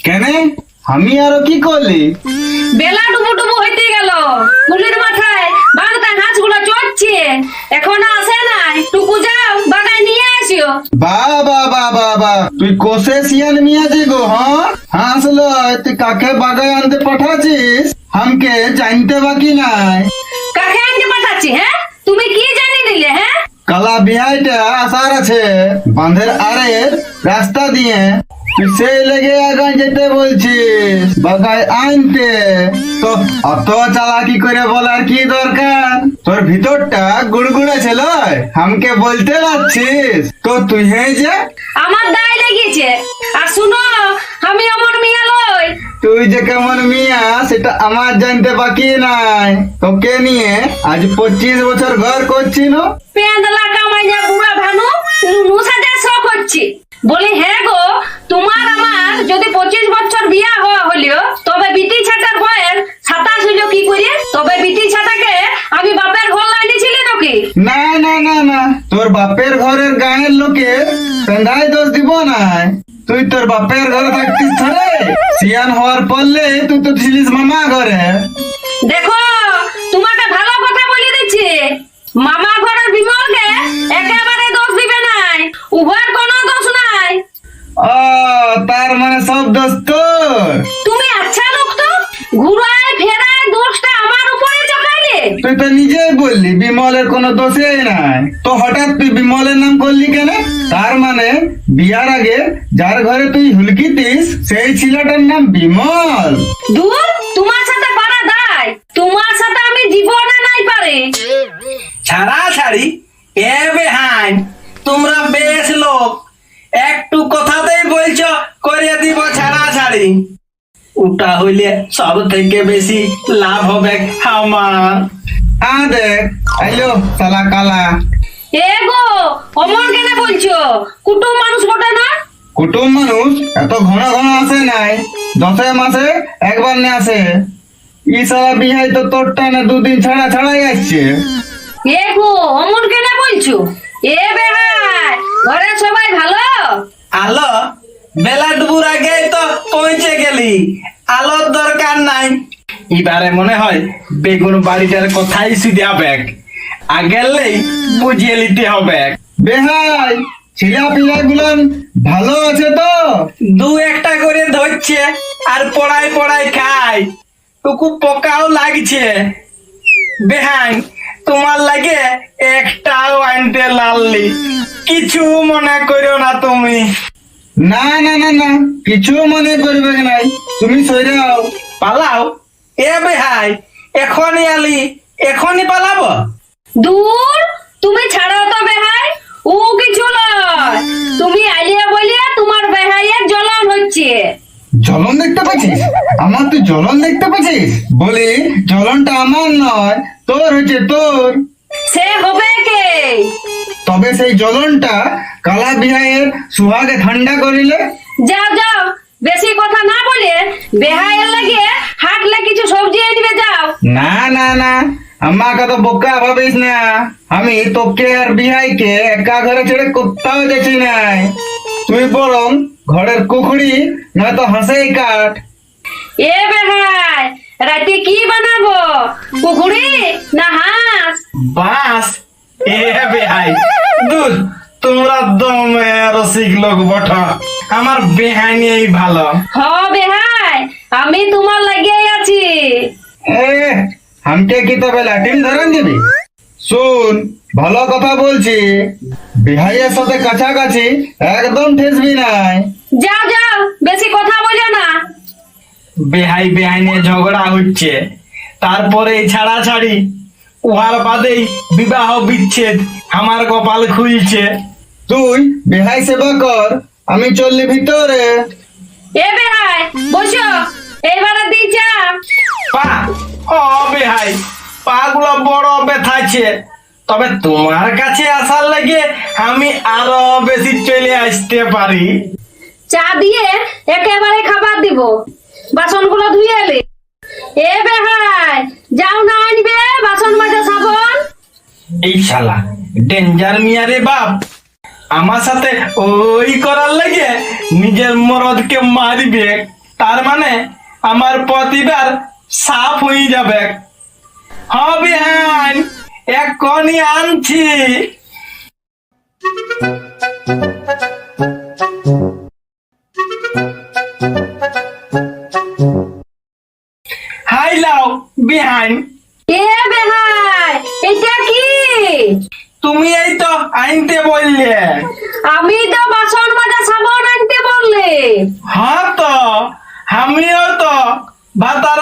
কেন? আমি আরো কি করলি? বেলা ডুবু ডুবু হইতে গেল, কুলির মাথায় বাগদা হাঁসগুলো চড়ছে, এখনো আসে নাই। টুকু যাও বাগায় নিয়ে আসিও। বা তুই কোষে সিয়ান মিয়া যে গো, হ্যাঁ হাসলো। তুই কাকে বাগায় আনতে পাঠাচ্ছিস हमके জানতে বাকি নাই। কাকে আনতে পাঠাচ্ছি? হ্যাঁ, তুমি কি জানি দিলে? হ্যাঁ, কালা বিহাইটা আসার আছে বাঁধের আরে রাস্তা দিয়ে, তুই সেই লেগে আগায় যেতে বলছিস বাগায় আনতে। তো অত চালাকি করে বলার কি দরকার? তোর ভিতরটা গুড়গুড়ে ছিল, हमके বলতে পারছিস তো তুই হে যে আমার দায় লেগেছে। আর শুনো, আমি অমর মিয়া লই। তুই যে কেমন মিয়া সেটা আমার জানতে বাকি নাই। তোকে নিয়ে আজ 25 বছর ঘর করছিল। পেঁদলা কামাইয়া বুড়া ভানু নুনু সাথে শখ হচ্ছে। বলি হ্যাঁ গো, তোমার আমার যদি 25 বছর বিয়া হওয়া হলো, তবে বিটি ছাটার বয়স 27 হইলো কি করে? তবে বিটি ছাটাকে আমি বাপের ঘর লাইনেছিলি নাকি? না না না না, তোর বাপের ঘরের গায়ের লোকের পেন্ধায় দোষ দিব না। তুই তোর বাপের ঘরে থাকতিস ধরে, সিয়ান হওয়ার পরলে তুই তো ছিলিস মামা ঘরে। দেখো, তোমাকে ভালো কথা বলে দিচ্ছি, মামা ঘরের বিমলকে একেবারে দোষ দিবে নাই। উভয়ের কোনো দোষ নাই। ও তার মানে সব দোষ তোর। তুমি আচ্ছা লোক তো, ঘুরায় ফেরায় দোষটা আমার উপরে চাপাইলে। তুই তো নিজেই বললি বিমলের কোনো দোষই নাই, তো হঠাৎ তুই বিমলের নাম করলি কেন? তার মানে বিয়ার আগে যার ঘরে তুই হুলকিতিস সেই ছেলেটার নাম বিমল। দূর, তোমার সাথে পারা দায়, তোমার সাথে আমি জীবনে নাই পারে। ছাড়া ছাড়ি এ বেহান, তোমরা বেশ লোক, একটু কথাতেই বলছো করে দিব ছাড়া ছাড়ি। ওটা হইলে সব থেকে বেশি লাভ হবে আমার। দেখ আইলো সালা কালা। এ গো, অমন কেন বলছো? কুটুম মানুষ বটে না? কুটুম মানুষ এত ঘন ঘন আসে নাই, 10 মাসে একবার নে আসে। ই সালা বিহাই তো তোর টানে 2 দিন ছাড়া ছাড়াই আসছে। এ গো, অমন কেন বলছো? এ বেহাই, ঘরে সবাই ভালো? আলো বেলা ডুবুর আগে তো পৌঁছে গেলি, আলোর দরকার নাই। এবারে মনে হয় বেগুন বাড়িটার কথাই শুধু ব্যাগ আগেলেই বুঝিয়ে নিতে হবে। বেহাই ছিলা পিলা গুলান ভালো আছে তো? দু একটা করে ধরছে আর পড়াই পড়াই খায়, টুকু পোকাও লাগছে। বেহান, তোমার লাগে একটাও আনতে লাললি, কিছু মনে করো না তুমি। না না না না, কিছু মনে করবে নাই, তুমি সইরাও। পালাও? এ বেহাই, এখনই আলি, এখনই পালাবো? দূর, তুমি ছাড়ো তো বেহাই, ও কিছু নয়। তুমি আইলিয়া বলিয়া তোমার বেহাইয়ের জ্বলন হচ্ছে। জ্বলন দেখতে পাচ্ছিস? আমার তুই জ্বলন দেখতে পাচ্ছিস? বলি জ্বলনটা আমার নয়, তোর হচ্ছে তোর। সে হবে কে? তবে সেই জ্বলনটা কালা বিহাইয়ের সুহাগে ঠান্ডা করিলে। যাও যাও, বেশি কথা না বলে বেহাইয়ের লাগে হাটলে কিছু সবজি আনবে যাও। না না না, আমাকে তো বোকা ভাবিস না। আমি তোকে আর বিহাইকে একা ঘরে ছেড়ে কোথাও যাচ্ছি নাই। তুই বরং ঘরের কুকুরি নয়তো হাঁসেই কাট। এ বেহাই, রাতে কি বানাবো? কুকুরি না হাঁস? বাস? এ বেহাই, দুধ তোমরা দমে রসিক লোক বটা, আমার বেহাই ভালো। হ বেহাই, আমি তোমার লাগিয়ে আছি। এ हमके কি তবে লাটিম ধরেন দিবি? শুন, ভালো কথা বলছি, বিহাইয়ের সাথে কাছাকাছি একদম ঠেসবি নাই। যাও যাও, বেশি কথা বলো না। বেহাই বেহাই নিয়ে ঝগড়া হচ্ছে, তারপরে ছাড়া ছাড়ি, উহার বাদেই বিবাহ বিচ্ছেদ আমার কপাল খুলছে। তুই বিহাই সেবা কর, আমি চললি ভিতরে। এ বেহাই, বসো, এইবারে দিই চা। পা ও বেহাই, পা গুলো বড় ব্যথাছে, তবে তোমার কাছে আসার লাগে আমি আরো বেশি চলে আসতে পারি। চা দিয়ে একেবারে খাবার দিব, বাসনগুলো ধুয়ে এলে। এ বেহাই, যাও না আনবে বাসন মাজা সাবন। এই শালা ডেঞ্জার মিয়া রে বাপ, আমার সাথে ওই করার লাগে নিজের মরদকে মারিবে। তার মানে আমার প্রতিবার সাফ হয়ে যাবে। হবে হ্যাঁ, এক কনি আনছি। হাই লাও বিহান। এ বেহাই, এটা কি? তুমি এই তো আনতে বললে। আমি তো বাসন মাজা সাবান আনতে বললে। হ্যাঁ তো আমিও তো ভাতার